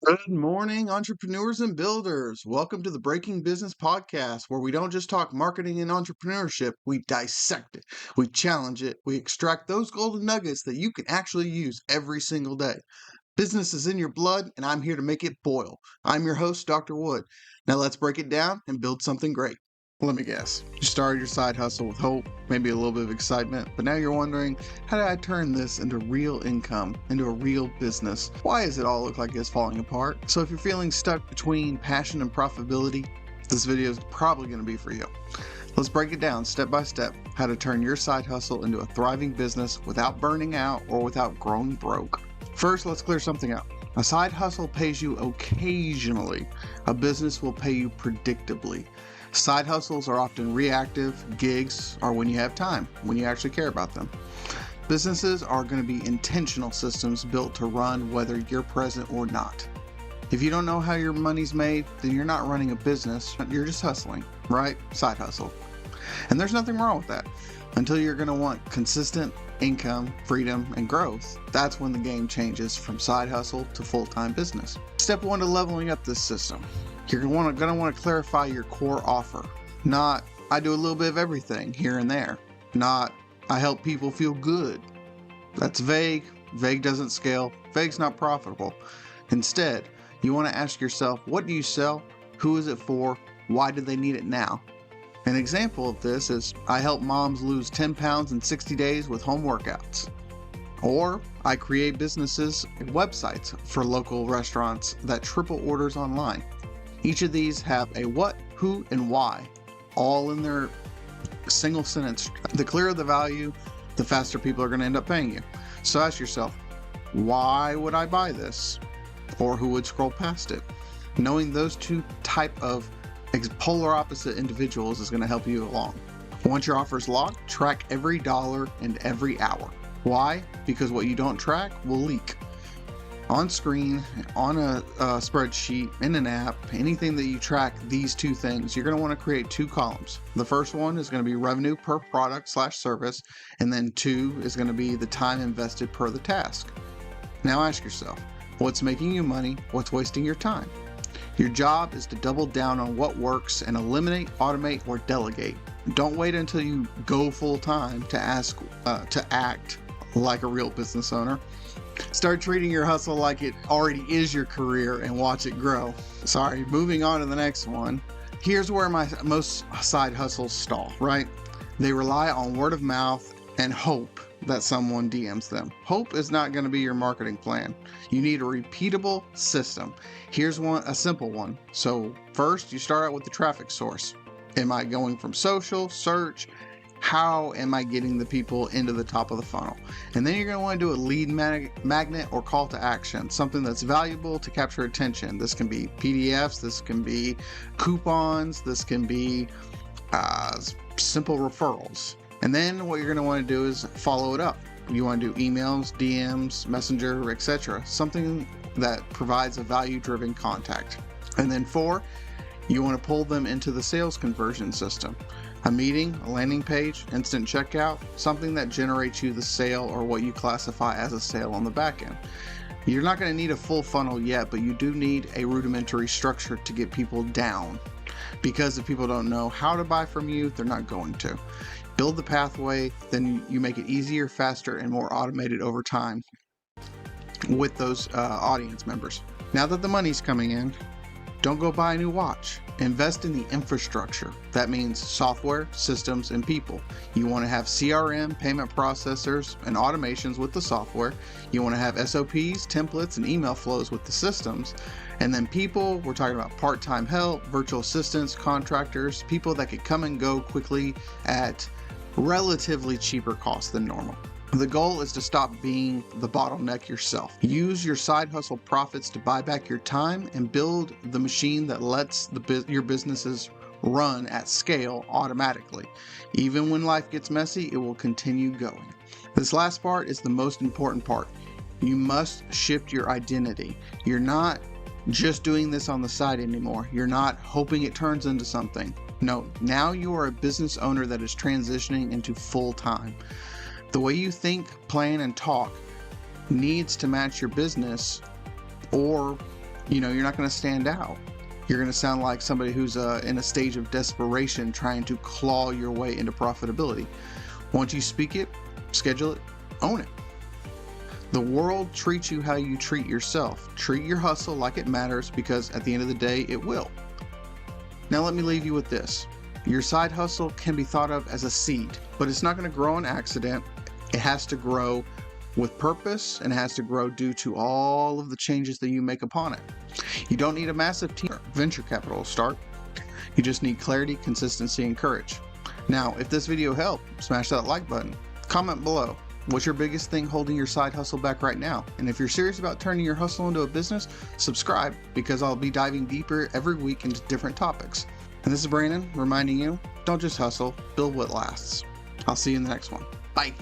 Good morning, entrepreneurs and builders. Welcome to the Breaking Business Podcast, where we don't just talk marketing and entrepreneurship, we dissect it, we challenge it, we extract those golden nuggets that you can actually use every single day. Business is in your blood, and I'm here to make it boil. I'm your host, Dr. Wood. Now let's break it down and build something great. Let me guess. You started your side hustle with hope, maybe a little bit of excitement, but now you're wondering, how did I turn this into real income, into a real business? Why does it all look like it's falling apart? So if you're feeling stuck between passion and profitability, this video is probably going to be for you. Let's break it down step by step, how to turn your side hustle into a thriving business without burning out or without growing broke. First, let's clear something up. A side hustle pays you occasionally. A business will pay you predictably. Side hustles are often reactive. Gigs are when you have time, when you actually care about them. Businesses are going to be intentional systems built to run whether you're present or not. If you don't know how your money's made, then you're not running a business, you're just hustling, right? Side hustle. And there's nothing wrong with that. Until you're going to want consistent income, freedom, and growth, that's when the game changes from side hustle to full-time business. Step one to leveling up this system. You're going to want to clarify your core offer. Not, I do a little bit of everything here and there. Not, I help people feel good. That's vague. Vague doesn't scale. Vague's not profitable. Instead, you want to ask yourself, what do you sell? Who is it for? Why do they need it now? An example of this is, I help moms lose 10 pounds in 60 days with home workouts. Or I create businesses and websites for local restaurants that triple orders online. Each of these have a what, who, and why, all in their single sentence. The clearer the value, the faster people are going to end up paying you. So ask yourself, why would I buy this? Or who would scroll past it? Knowing those two type of polar opposite individuals is going to help you along. Once your offer is locked, track every dollar and every hour. Why? Because what you don't track will leak. On screen, on a spreadsheet, in an app, anything that you track these two things, you're going to want to create two columns. The first one is going to be revenue per product/service, and then two is going to be the time invested per the task. Now ask yourself, what's making you money? What's wasting your time? Your job is to double down on what works and eliminate, automate, or delegate. Don't wait until you go full time to act like a real business owner. Start treating your hustle like it already is your career and watch it grow. Sorry, moving on to the next one. Here's where most side hustles stall, right? They rely on word of mouth and hope that someone DMs them. Hope is not going to be your marketing plan. You need a repeatable system. Here's a simple one. So first, you start out with the traffic source. Am I going from social, search? How am I getting the people into the top of the funnel? And then you're going to want to do a lead magnet or call to action, something that's valuable to capture attention. This can be PDFs, this can be coupons, this can be simple referrals. And then what you're going to want to do is follow it up. You want to do emails, DMs, Messenger, etc. Something that provides a value-driven contact. And then 4, you want to pull them into the sales conversion system. A meeting, a landing page, instant checkout, something that generates you the sale or what you classify as a sale on the back end. You're not going to need a full funnel yet, but you do need a rudimentary structure to get people down. Because if people don't know how to buy from you, they're not going to. Build the pathway, then you make it easier, faster, and more automated over time with those audience members. Now that the money's coming in, don't go buy a new watch. Invest in the infrastructure. That means software, systems, and people. You want to have CRM, payment processors, and automations with the software. You want to have SOPs, templates, and email flows with the systems. And then people, we're talking about part-time help, virtual assistants, contractors, people that could come and go quickly at relatively cheaper cost than normal. The goal is to stop being the bottleneck yourself. Use your side hustle profits to buy back your time and build the machine that lets your businesses run at scale automatically. Even when life gets messy, it will continue going. This last part is the most important part. You must shift your identity. You're not just doing this on the side anymore. You're not hoping it turns into something. No, now you are a business owner that is transitioning into full time. The way you think, plan, and talk needs to match your business, or you're not going to stand out. You're going to sound like somebody who's in a stage of desperation trying to claw your way into profitability. Once you speak it, schedule it, own it. The world treats you how you treat yourself. Treat your hustle like it matters, because at the end of the day, it will. Now let me leave you with this. Your side hustle can be thought of as a seed, but it's not going to grow on accident. It has to grow with purpose, and it has to grow due to all of the changes that you make upon it. You don't need a massive team or venture capital to start. You just need clarity, consistency, and courage. Now, if this video helped, smash that like button. Comment below. What's your biggest thing holding your side hustle back right now? And if you're serious about turning your hustle into a business, subscribe, because I'll be diving deeper every week into different topics. And this is Brandon reminding you, don't just hustle, build what lasts. I'll see you in the next one. Bye.